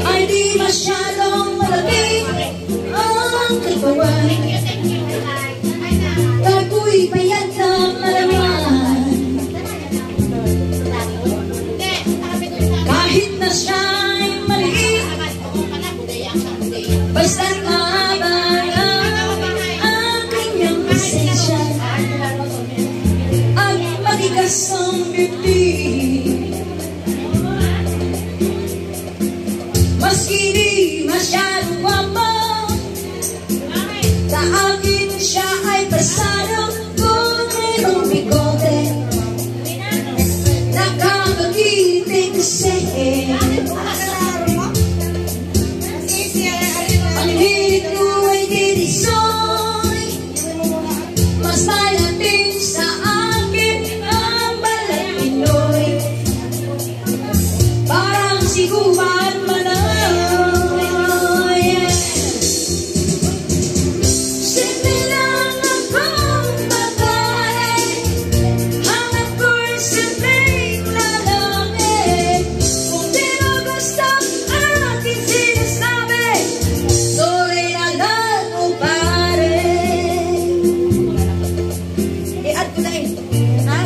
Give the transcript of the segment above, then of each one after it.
ay di masyadong malapit ang katawan. Ako'y payat na malaman, kahit na siya'y maliit, basta't mahaba ang kanyang pasensya at matigas ang bibig. Maski di masyadong guwapo, sa akin siya ay pasado. Kung mayroong bigote, nakakagiting kasi. Ang hilig ko ay dinisoy, mas malating sa akin ang balat Pinoy. Parang si Kuman Manoy. Simple lang akong babae, hanap ko'y simpleng lalaki. Kung di mo gusto ang aking sinasabi, sorry na lang o pare. I-add ko na eh. Ha?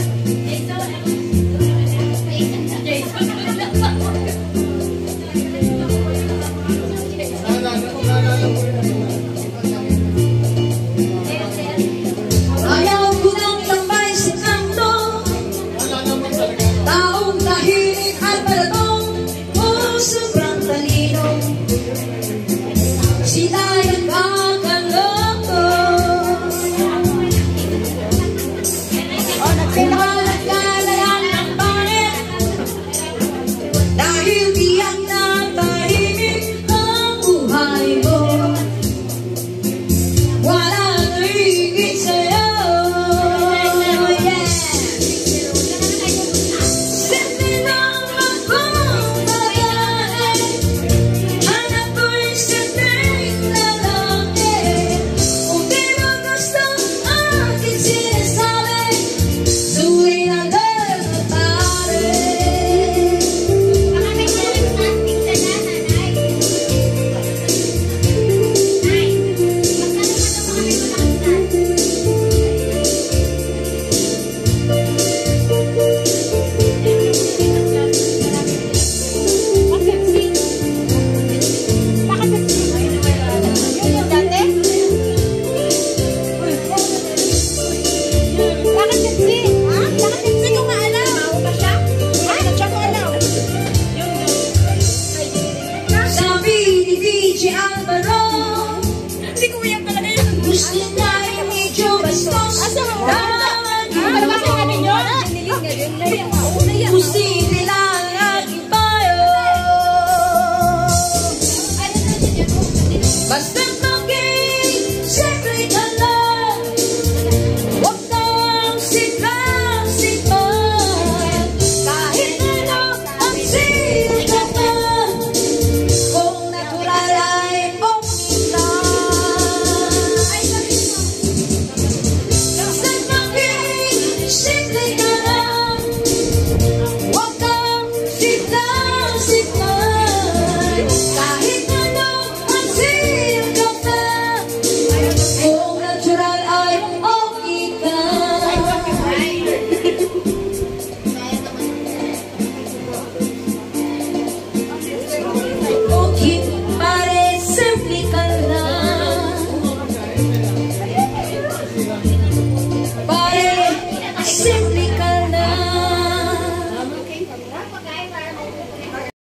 Ayaw ko nang tambay sa kanto, taong tahimik at malatong, o sobrang talino. Sila'y nagkakaloko, kumalat ka na lang ng pangit, dahil tiyak na tahimik ang buhay mo. Wala nang higit sa'yo. Simple lang akong babae, hanap ko'y simpleng lalaki. Kung di mo gusto ang aking sinasabi, suwi na lang o pare. Sabi ni DJ Alvaro, gusto na yung medyo bastos. Pusiti lang ang aking payo, basta't maging simple ka lang, huwag kang sikap-sikap. Kahit ano ang sino ka pa, kung natural ay okay lang. Basta't maging simple ka lang, huwag kang sikap-sikap.